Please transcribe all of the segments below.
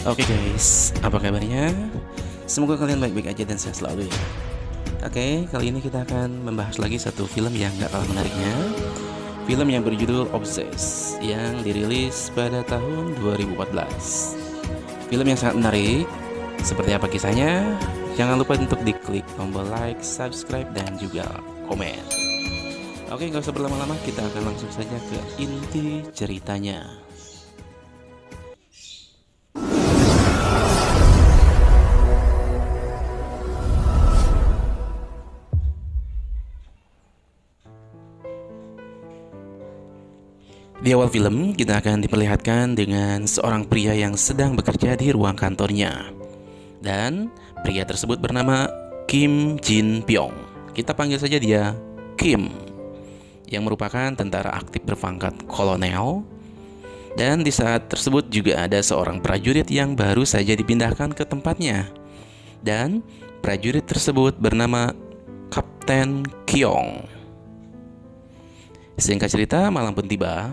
Oke guys, apa kabarnya? Semoga kalian baik-baik aja dan sehat selalu ya. Oke, kali ini kita akan membahas lagi satu film yang gak kalah menariknya. Film yang berjudul Obsessed yang dirilis pada tahun 2014. Film yang sangat menarik. Seperti apa kisahnya? Jangan lupa untuk diklik tombol like, subscribe, dan juga komen. Oke, gak usah berlama-lama, kita akan langsung saja ke inti ceritanya. Di awal film, kita akan diperlihatkan dengan seorang pria yang sedang bekerja di ruang kantornya. Dan pria tersebut bernama Kim Jin Pyong. Kita panggil saja dia Kim, yang merupakan tentara aktif berpangkat kolonel. Dan di saat tersebut juga ada seorang prajurit yang baru saja dipindahkan ke tempatnya. Dan prajurit tersebut bernama Kapten Kyong. Singkat cerita, malam pun tiba.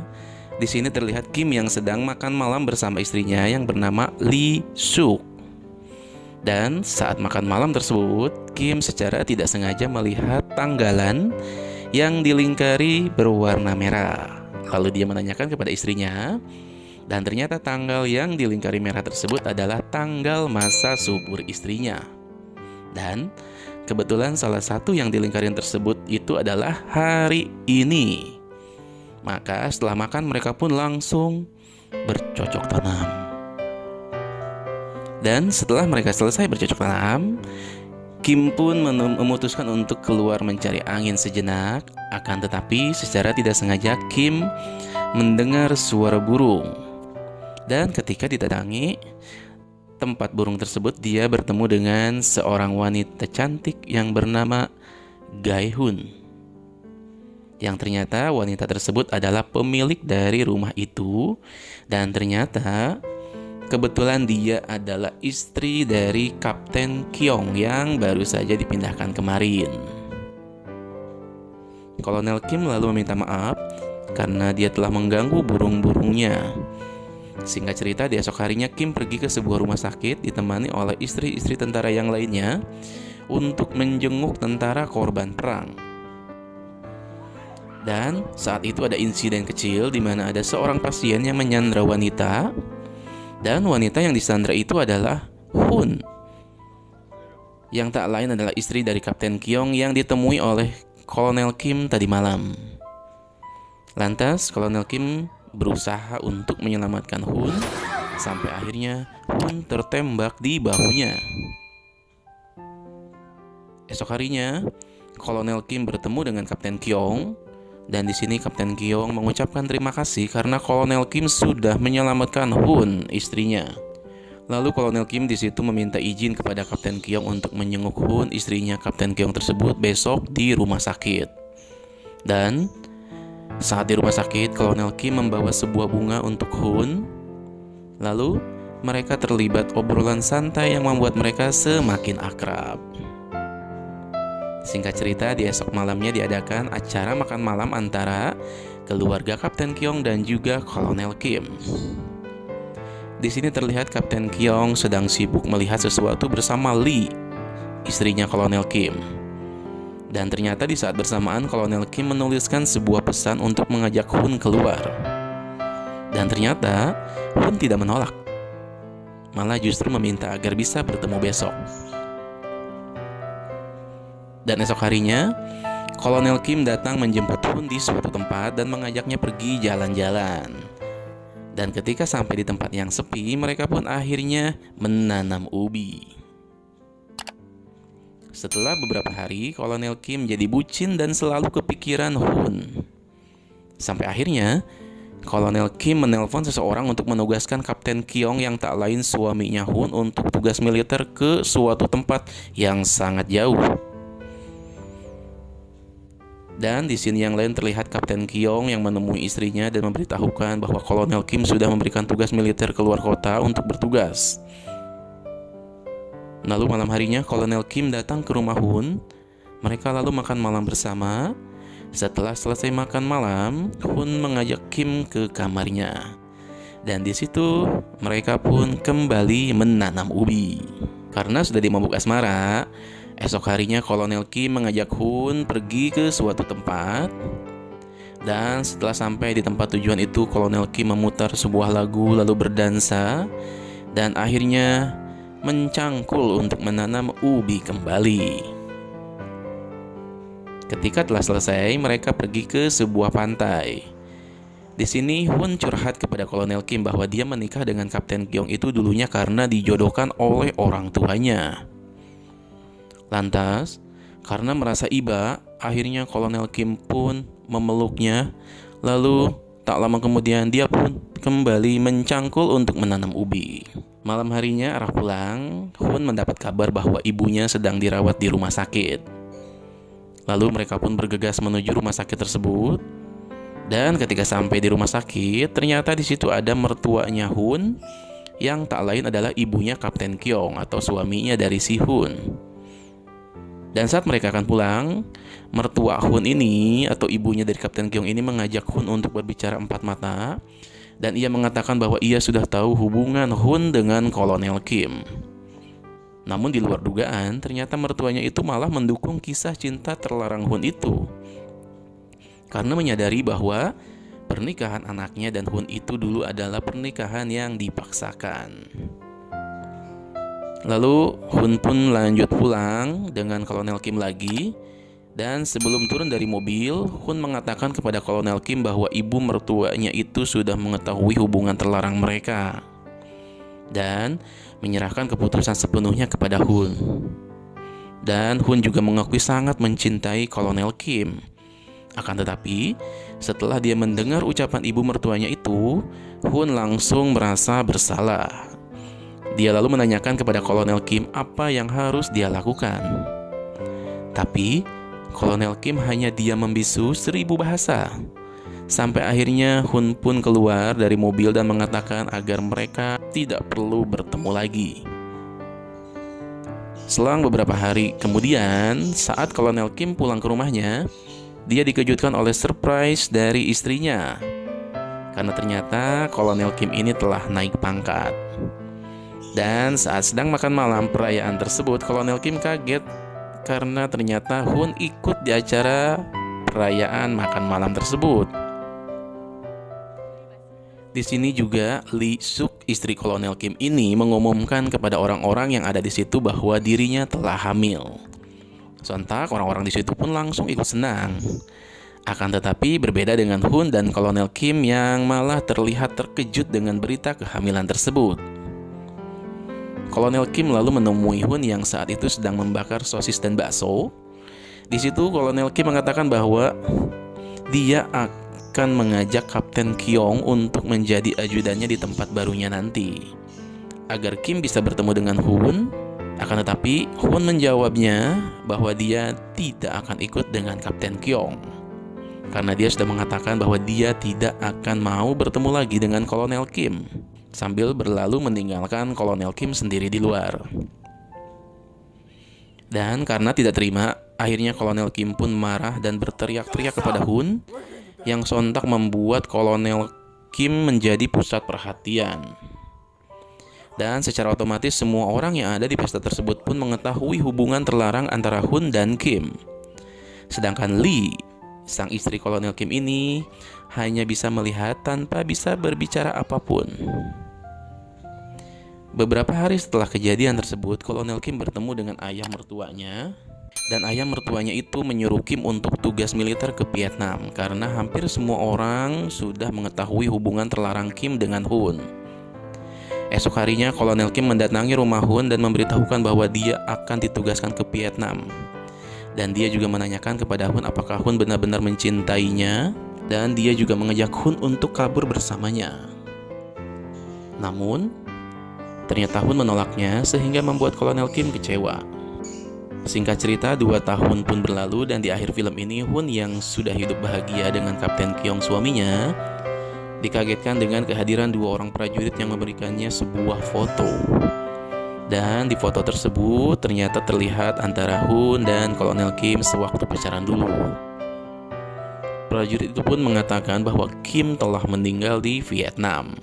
Di sini terlihat Kim yang sedang makan malam bersama istrinya yang bernama Lee Suk. Dan saat makan malam tersebut, Kim secara tidak sengaja melihat tanggalan yang dilingkari berwarna merah. Lalu dia menanyakan kepada istrinya, dan ternyata tanggal yang dilingkari merah tersebut adalah tanggal masa subur istrinya. Dan kebetulan salah satu yang dilingkari tersebut itu adalah hari ini. Maka setelah makan mereka pun langsung bercocok tanam. Dan setelah mereka selesai bercocok tanam, Kim pun memutuskan untuk keluar mencari angin sejenak. Akan tetapi secara tidak sengaja Kim mendengar suara burung. Dan ketika didatangi tempat burung tersebut, dia bertemu dengan seorang wanita cantik yang bernama Gae-hun. Yang ternyata wanita tersebut adalah pemilik dari rumah itu. Dan ternyata kebetulan dia adalah istri dari Kapten Kyong yang baru saja dipindahkan kemarin. Kolonel Kim lalu meminta maaf karena dia telah mengganggu burung-burungnya. Singkat cerita, di esok harinya Kim pergi ke sebuah rumah sakit ditemani oleh istri-istri tentara yang lainnya untuk menjenguk tentara korban perang. Dan saat itu ada insiden kecil di mana ada seorang pasien yang menyandra wanita. Dan wanita yang disandra itu adalah Hun, yang tak lain adalah istri dari Kapten Kyong yang ditemui oleh Kolonel Kim tadi malam. Lantas Kolonel Kim berusaha untuk menyelamatkan Hun, sampai akhirnya Hun tertembak di bahunya. Esok harinya Kolonel Kim bertemu dengan Kapten Kyong. Dan di sini Kapten Kyong mengucapkan terima kasih karena Kolonel Kim sudah menyelamatkan Hun, istrinya. Lalu Kolonel Kim di situ meminta izin kepada Kapten Kyong untuk menjenguk Hun, istrinya Kapten Kyong tersebut, besok di rumah sakit. Dan saat di rumah sakit, Kolonel Kim membawa sebuah bunga untuk Hun. Lalu mereka terlibat obrolan santai yang membuat mereka semakin akrab. Singkat cerita, di esok malamnya diadakan acara makan malam antara keluarga Kapten Kyong dan juga Kolonel Kim. Di sini terlihat Kapten Kyong sedang sibuk melihat sesuatu bersama Lee, istrinya Kolonel Kim. Dan ternyata di saat bersamaan Kolonel Kim menuliskan sebuah pesan untuk mengajak Hun keluar. Dan ternyata Hun tidak menolak, malah justru meminta agar bisa bertemu besok. Dan esok harinya, Kolonel Kim datang menjemput Hun di suatu tempat dan mengajaknya pergi jalan-jalan. Dan ketika sampai di tempat yang sepi, mereka pun akhirnya menanam ubi. Setelah beberapa hari, Kolonel Kim jadi bucin dan selalu kepikiran Hun. Sampai akhirnya, Kolonel Kim menelpon seseorang untuk menugaskan Kapten Kyong yang tak lain suaminya Hun untuk tugas militer ke suatu tempat yang sangat jauh. Dan di sini yang lain terlihat Kapten Kyong yang menemui istrinya dan memberitahukan bahwa Kolonel Kim sudah memberikan tugas militer keluar kota untuk bertugas. Lalu malam harinya Kolonel Kim datang ke rumah Hun. Mereka lalu makan malam bersama. Setelah selesai makan malam, Hun mengajak Kim ke kamarnya. Dan di situ mereka pun kembali menanam ubi. Karena sudah dimabuk asmara, esok harinya Kolonel Kim mengajak Hun pergi ke suatu tempat. Dan setelah sampai di tempat tujuan itu, Kolonel Kim memutar sebuah lagu lalu berdansa dan akhirnya mencangkul untuk menanam ubi kembali. Ketika telah selesai, mereka pergi ke sebuah pantai. Di sini Hun curhat kepada Kolonel Kim bahwa dia menikah dengan Kapten Kyong itu dulunya karena dijodohkan oleh orang tuanya. Lantas, karena merasa iba, akhirnya Kolonel Kim pun memeluknya. Lalu tak lama kemudian dia pun kembali mencangkul untuk menanam ubi. Malam harinya arah pulang, Hun mendapat kabar bahwa ibunya sedang dirawat di rumah sakit. Lalu mereka pun bergegas menuju rumah sakit tersebut. Dan ketika sampai di rumah sakit, ternyata di situ ada mertuanya Hun, yang tak lain adalah ibunya Kapten Kyong atau suaminya dari si Hun. Dan saat mereka akan pulang, mertua Hun ini atau ibunya dari Kapten Kyong ini mengajak Hun untuk berbicara empat mata. Dan ia mengatakan bahwa ia sudah tahu hubungan Hun dengan Kolonel Kim. Namun di luar dugaan, ternyata mertuanya itu malah mendukung kisah cinta terlarang Hun itu. Karena menyadari bahwa pernikahan anaknya dan Hun itu dulu adalah pernikahan yang dipaksakan. Lalu Hun pun lanjut pulang dengan Kolonel Kim lagi. Dan sebelum turun dari mobil, Hun mengatakan kepada Kolonel Kim bahwa ibu mertuanya itu sudah mengetahui hubungan terlarang mereka dan menyerahkan keputusan sepenuhnya kepada Hun. Dan Hun juga mengakui sangat mencintai Kolonel Kim. Akan tetapi, setelah dia mendengar ucapan ibu mertuanya itu, Hun langsung merasa bersalah. Dia lalu menanyakan kepada Kolonel Kim apa yang harus dia lakukan. Tapi Kolonel Kim hanya diam membisu 1000 bahasa. Sampai akhirnya Hun pun keluar dari mobil dan mengatakan agar mereka tidak perlu bertemu lagi. Selang beberapa hari kemudian, saat Kolonel Kim pulang ke rumahnya, dia dikejutkan oleh surprise dari istrinya. Karena ternyata Kolonel Kim ini telah naik pangkat. Dan saat sedang makan malam perayaan tersebut, Kolonel Kim kaget karena ternyata Hun ikut di acara perayaan makan malam tersebut. Di sini juga Lee Suk, istri Kolonel Kim ini, mengumumkan kepada orang-orang yang ada di situ bahwa dirinya telah hamil. Sontak orang-orang di situ pun langsung ikut senang. Akan tetapi berbeda dengan Hun dan Kolonel Kim yang malah terlihat terkejut dengan berita kehamilan tersebut. Kolonel Kim lalu menemui Hun yang saat itu sedang membakar sosis dan bakso. Di situ Kolonel Kim mengatakan bahwa dia akan mengajak Kapten Kyong untuk menjadi ajudannya di tempat barunya nanti, agar Kim bisa bertemu dengan Hun. Akan tetapi Hun menjawabnya bahwa dia tidak akan ikut dengan Kapten Kyong, karena dia sudah mengatakan bahwa dia tidak akan mau bertemu lagi dengan Kolonel Kim, sambil berlalu meninggalkan Kolonel Kim sendiri di luar. Dan karena tidak terima, akhirnya Kolonel Kim pun marah dan berteriak-teriak kepada Hun, yang sontak membuat Kolonel Kim menjadi pusat perhatian. Dan secara otomatis semua orang yang ada di pesta tersebut pun mengetahui hubungan terlarang antara Hun dan Kim. Sedangkan Lee, sang istri Kolonel Kim ini, hanya bisa melihat tanpa bisa berbicara apapun. Beberapa hari setelah kejadian tersebut, Kolonel Kim bertemu dengan ayah mertuanya. Dan ayah mertuanya itu menyuruh Kim untuk tugas militer ke Vietnam, karena hampir semua orang sudah mengetahui hubungan terlarang Kim dengan Hun. Esok harinya Kolonel Kim mendatangi rumah Hun dan memberitahukan bahwa dia akan ditugaskan ke Vietnam. Dan dia juga menanyakan kepada Hun apakah Hun benar-benar mencintainya, dan dia juga mengajak Hun untuk kabur bersamanya. Namun ternyata Hun menolaknya, sehingga membuat Kolonel Kim kecewa. Singkat cerita, 2 tahun pun berlalu dan di akhir film ini Hun yang sudah hidup bahagia dengan Kapten Kyong suaminya dikagetkan dengan kehadiran 2 orang prajurit yang memberikannya sebuah foto. Dan di foto tersebut ternyata terlihat antara Hun dan Kolonel Kim sewaktu pacaran dulu. Prajurit itu pun mengatakan bahwa Kim telah meninggal di Vietnam.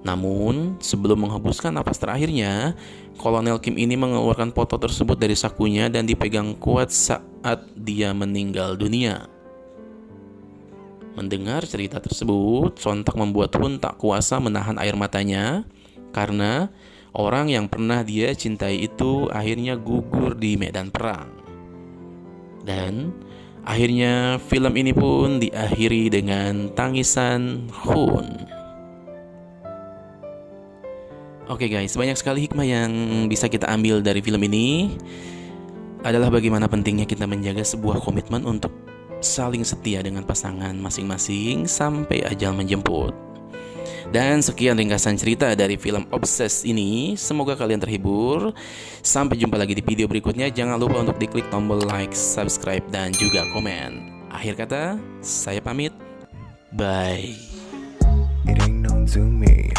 Namun, sebelum menghembuskan napas terakhirnya, Kolonel Kim ini mengeluarkan foto tersebut dari sakunya dan dipegang kuat saat dia meninggal dunia. Mendengar cerita tersebut, sontak membuat Hun tak kuasa menahan air matanya karena orang yang pernah dia cintai itu akhirnya gugur di medan perang. Dan akhirnya film ini pun diakhiri dengan tangisan Hun. Oke guys, banyak sekali hikmah yang bisa kita ambil dari film ini adalah bagaimana pentingnya kita menjaga sebuah komitmen untuk saling setia dengan pasangan masing-masing sampai ajal menjemput. Dan sekian ringkasan cerita dari film Obsessed ini. Semoga kalian terhibur. Sampai jumpa lagi di video berikutnya. Jangan lupa untuk diklik tombol like, subscribe, dan juga komen. Akhir kata, saya pamit. Bye. It ain't known to me.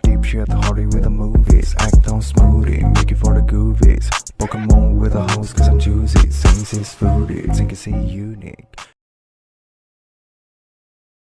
Deep shit hardy with the movies. Act on smoothie, make it for the goofies. Pokemon with a host cause I'm choosy. Things is foodie, think it's unique.